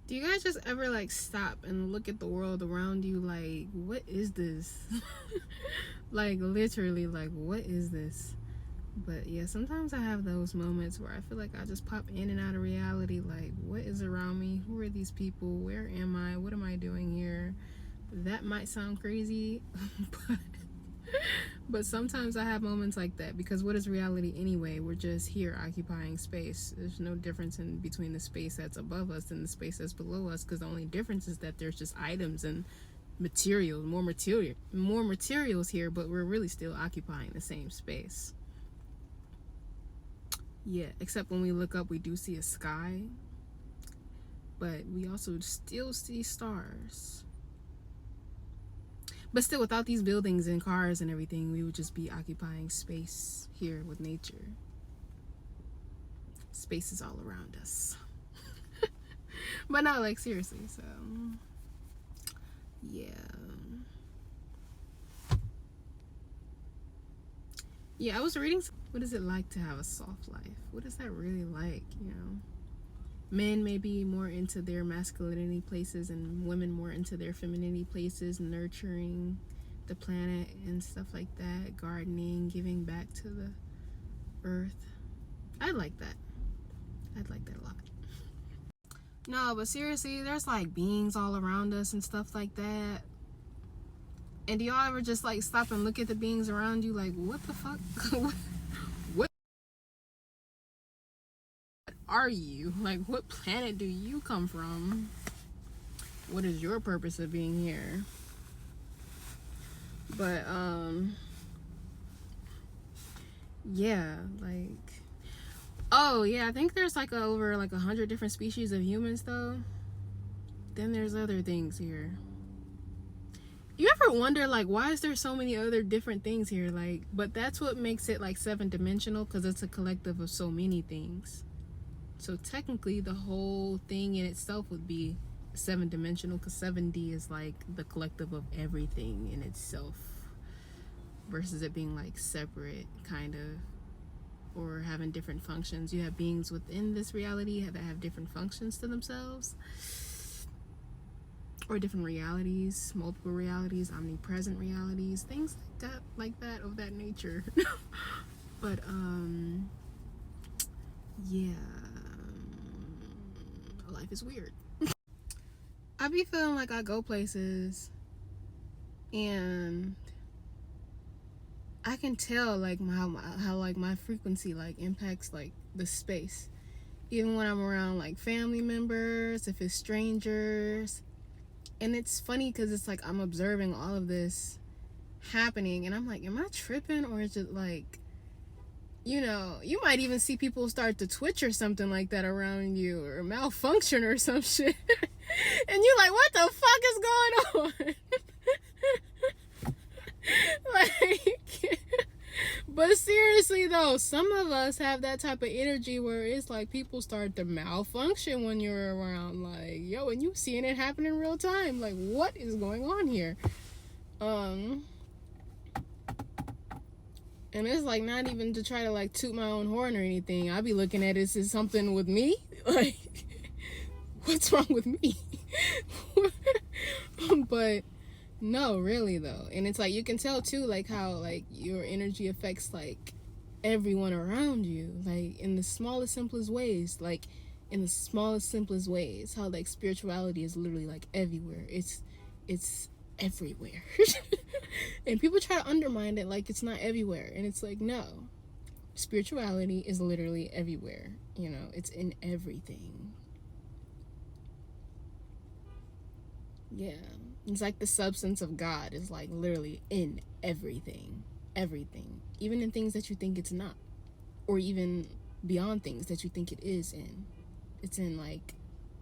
Do you guys just ever like stop and look at the world around you like, what is this? Like literally, like, what is this? But yeah, sometimes I have those moments where I feel like I just pop in and out of reality. Like, what is around me? Who are these people? Where am I? What am I doing here? That might sound crazy, but but sometimes I have moments like that, because what is reality anyway? We're just here occupying space. There's no difference in between the space that's above us and the space that's below us, because the only difference is that there's just items and materials, more materials here, but we're really still occupying the same space. Yeah, except when we look up, we do see a sky, but we also still see stars. But still, without these buildings and cars and everything, we would just be occupying space here with nature. Space is all around us. But no, like, seriously, so yeah. Yeah, I was reading, what is it like to have a soft life? What is that really like, you know? Men may be more into their masculinity places and women more into their femininity places, nurturing the planet and stuff like that, gardening, giving back to the earth. I like that. I'd like that a lot. No, but seriously, there's like beings all around us and stuff like that. And do y'all ever just like stop and look at the beings around you like, what the fuck? What are you? Like, what planet do you come from? What is your purpose of being here? But yeah, like, oh yeah, I think there's like over like 100 different species of humans though. Then there's other things here. You ever wonder like, why is there so many other different things here? Like, but that's what makes it like 7-dimensional, because it's a collective of so many things. So technically the whole thing in itself would be 7-dimensional, because 7D is like the collective of everything in itself, versus it being like separate kind of, or having different functions. You have beings within this reality that have different functions to themselves, or different realities, multiple realities, omnipresent realities, things like that of that nature. But yeah, life is weird. I be feeling like I go places and I can tell like how like my frequency like impacts like the space, even when I'm around like family members, if it's strangers. And it's funny because it's like I'm observing all of this happening and I'm like, am I tripping, or is it like, you know, you might even see people start to twitch or something like that around you, or malfunction or some shit. And you're like, what the fuck is going on? Like, but seriously though, some of us have that type of energy where it's like people start to malfunction when you're around. Like, yo, and you seeing it happen in real time. Like, what is going on here? And it's like not even to try to like toot my own horn or anything. I'll be looking at it as something with me. Like, what's wrong with me? But no, really though. And it's like you can tell too, like how like your energy affects like everyone around you, like in the smallest, simplest ways. Like in the smallest, simplest ways, how like spirituality is literally like everywhere. It's everywhere. And people try to undermine it like it's not everywhere, and it's like, no, spirituality is literally everywhere. You know, it's in everything. Yeah, it's like the substance of God is like literally in everything. Everything, even in things that you think it's not, or even beyond things that you think it is in. It's in like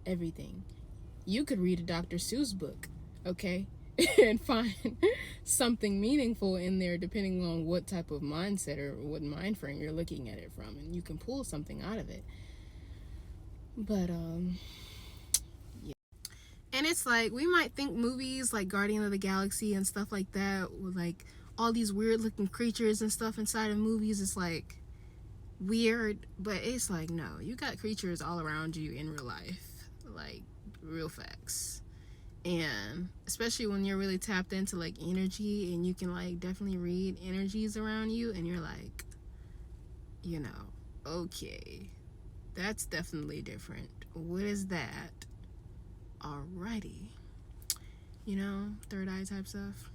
everything. You could read a Dr. Seuss book, okay, and find something meaningful in there depending on what type of mindset or what mind frame you're looking at it from, and you can pull something out of it. But yeah. And it's like, we might think movies like Guardian of the Galaxy and stuff like that, with like all these weird looking creatures and stuff inside of movies, is like weird, but it's like, no, you got creatures all around you in real life. Like, real facts. And especially when you're really tapped into like energy and you can like definitely read energies around you, and you're like, you know, okay, that's definitely different. What is that? Alrighty. You know, third eye type stuff.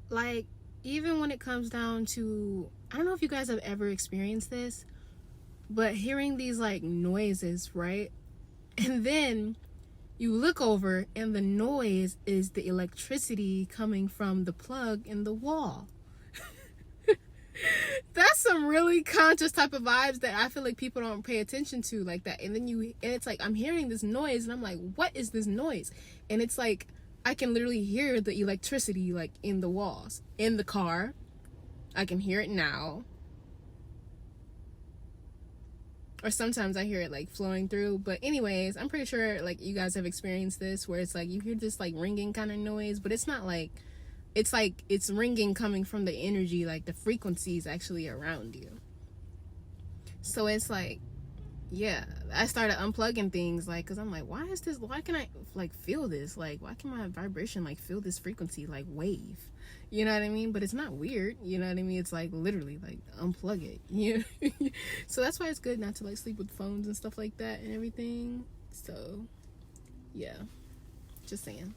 Like, even when it comes down to, I don't know if you guys have ever experienced this, but hearing these like noises, right? And then you look over and the noise is the electricity coming from the plug in the wall. That's some really conscious type of vibes that I feel like people don't pay attention to like that. And then it's like, I'm hearing this noise and I'm like, what is this noise? And it's like, I can literally hear the electricity like in the walls, in the car. I can hear it now. Or sometimes I hear it like flowing through. But anyways, I'm pretty sure like you guys have experienced this where it's like you hear this like ringing kind of noise, but it's not like, it's like it's ringing coming from the energy, like the frequencies actually around you. So it's like, yeah, I started unplugging things like, because I'm like, why can I like feel this? Like, why can my vibration like feel this frequency like wave? You know what I mean? But it's not weird. You know what I mean? It's like literally like unplug it. You know? So that's why it's good not to like sleep with phones and stuff like that and everything. So yeah, just saying.